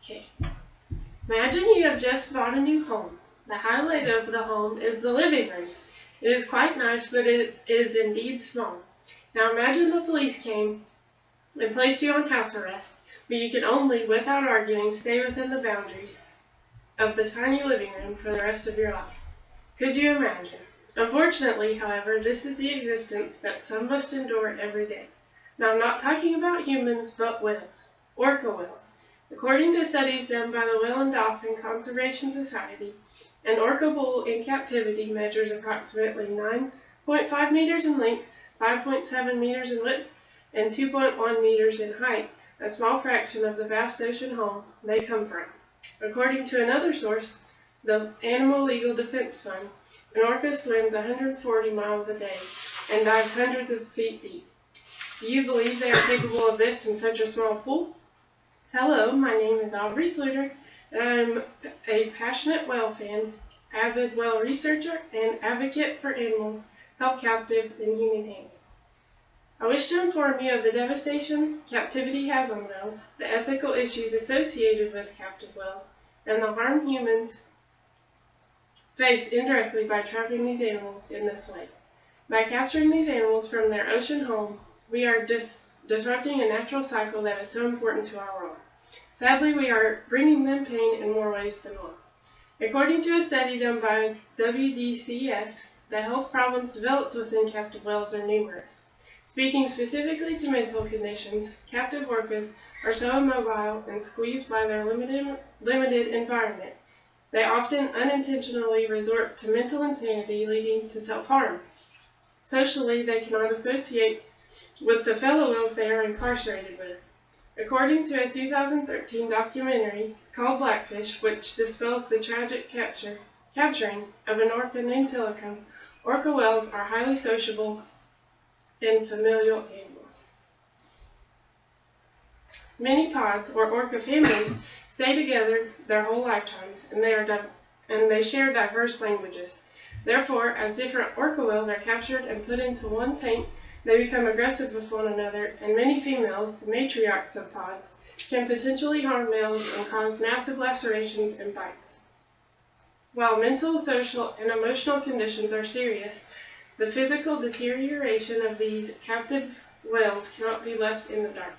Okay. Imagine you have just bought a new home. The highlight of the home is the living room. It is quite nice, but it is indeed small. Now imagine the police came and placed you on house arrest, but you can only, without arguing, stay within the boundaries of the tiny living room for the rest of your life. Could you imagine? Unfortunately, however, this is the existence that some must endure every day. Now I'm not talking about humans, but whales, orca whales. According to studies done by the Whale and Dolphin Conservation Society, an orca bull in captivity measures approximately 9.5 meters in length, 5.7 meters in width, and 2.1 meters in height, a small fraction of the vast ocean home they come from. According to another source, the Animal Legal Defense Fund, an orca swims 140 miles a day and dives hundreds of feet deep. Do you believe they are capable of this in such a small pool? Hello, my name is Aubrey Sluter, and I'm a passionate whale fan, avid whale researcher, and advocate for animals held captive in human hands. I wish to inform you of the devastation captivity has on whales, the ethical issues associated with captive whales, and the harm humans face indirectly by trapping these animals in this way. By capturing these animals from their ocean home, we are disrupting a natural cycle that is so important to our world. Sadly, we are bringing them pain in more ways than one. According to a study done by WDCS, the health problems developed within captive whales are numerous. Speaking specifically to mental conditions, captive orcas are so immobile and squeezed by their limited environment, they often unintentionally resort to mental insanity, leading to self-harm. Socially, they cannot associate with the fellow whales they are incarcerated with. According to a 2013 documentary called Blackfish, which dispels the tragic capturing of an orca named Tilikum, orca whales are highly sociable and familial animals. Many pods, or orca families, stay together their whole lifetimes, and they share diverse languages. Therefore, as different orca whales are captured and put into one tank, they become aggressive with one another, and many females, the matriarchs of pods, can potentially harm males and cause massive lacerations and bites. While mental, social, and emotional conditions are serious, the physical deterioration of these captive whales cannot be left in the dark.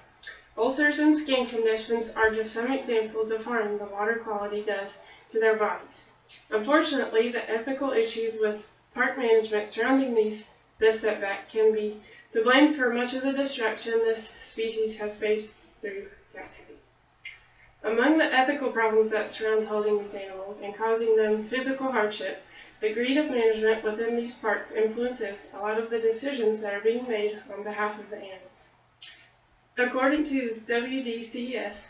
Ulcers and skin conditions are just some examples of harm the water quality does to their bodies. Unfortunately, the ethical issues with park management surrounding this setback can be to blame for much of the destruction this species has faced through captivity. Among the ethical problems that surround holding these animals and causing them physical hardship, the greed of management within these parks influences a lot of the decisions that are being made on behalf of the animals. According to WDCS,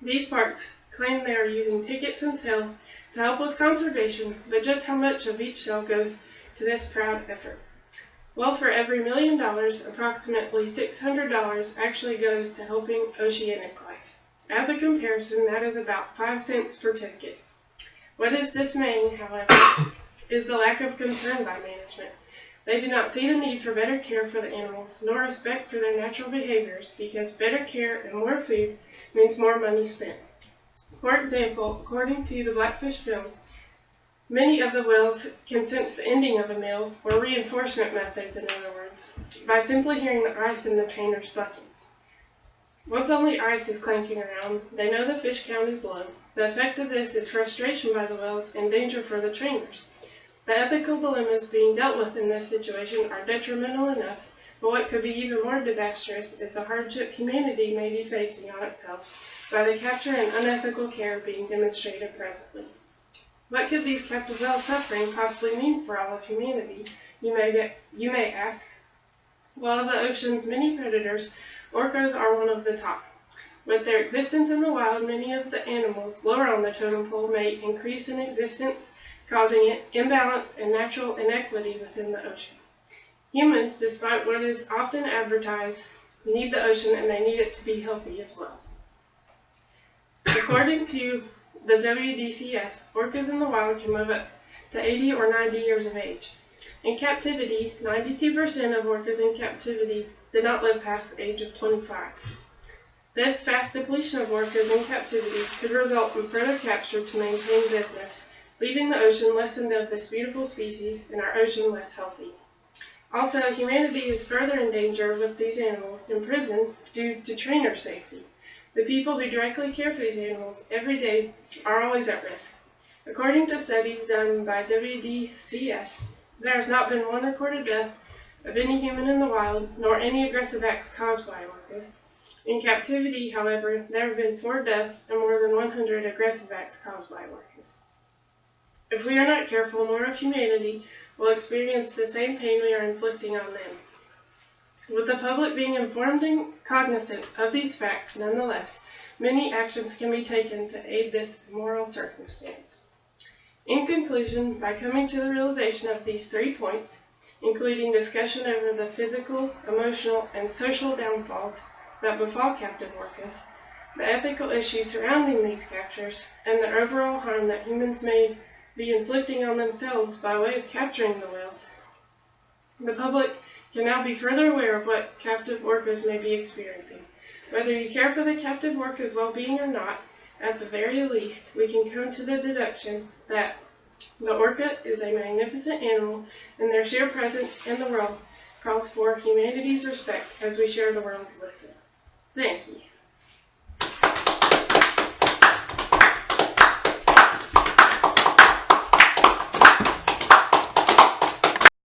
these parks claim they are using tickets and sales to help with conservation, but just how much of each sale goes to this proud effort? Well, for every $1 million, approximately $600 actually goes to helping oceanic life. As a comparison, that is about 5 cents per ticket. What is dismaying, however, is the lack of concern by management. They do not see the need for better care for the animals, nor respect for their natural behaviors, because better care and more food means more money spent. For example, according to the Blackfish film, many of the whales can sense the ending of a meal, or reinforcement methods in other words, by simply hearing the ice in the trainer's buckets. Once only ice is clanking around, they know the fish count is low. The effect of this is frustration by the whales and danger for the trainers. The ethical dilemmas being dealt with in this situation are detrimental enough, but what could be even more disastrous is the hardship humanity may be facing on itself by the capture and unethical care being demonstrated presently. What could these captive whales' suffering possibly mean for all of humanity, you may ask? Well, of the ocean's many predators, orcas are one of the top. With their existence in the wild, many of the animals lower on the totem pole may increase in existence, causing imbalance and natural inequity within the ocean. Humans, despite what is often advertised, need the ocean, and they need it to be healthy as well. According to the WDCS, orcas in the wild can live up to 80 or 90 years of age. In captivity, 92% of orcas in captivity did not live past the age of 25. This fast depletion of orcas in captivity could result in further capture to maintain business, leaving the ocean lessened of this beautiful species and our ocean less healthy. Also, humanity is further in danger with these animals in prison due to trainer safety. The people who directly care for these animals every day are always at risk. According to studies done by WDCS, there has not been one recorded death of any human in the wild, nor any aggressive acts caused by orcas. In captivity, however, there have been 4 deaths and more than 100 aggressive acts caused by orcas. If we are not careful, more of humanity will experience the same pain we are inflicting on them. With the public being informed and cognizant of these facts, nonetheless, many actions can be taken to aid this immoral circumstance. In conclusion, by coming to the realization of these 3 points, including discussion over the physical, emotional, and social downfalls that befall captive orcas, the ethical issues surrounding these captures, and the overall harm that humans may be inflicting on themselves by way of capturing the whales, the public can now be further aware of what captive orcas may be experiencing. Whether you care for the captive orca's well-being or not, at the very least, we can come to the deduction that the orca is a magnificent animal, and their sheer presence in the world calls for humanity's respect as we share the world with it. Thank you.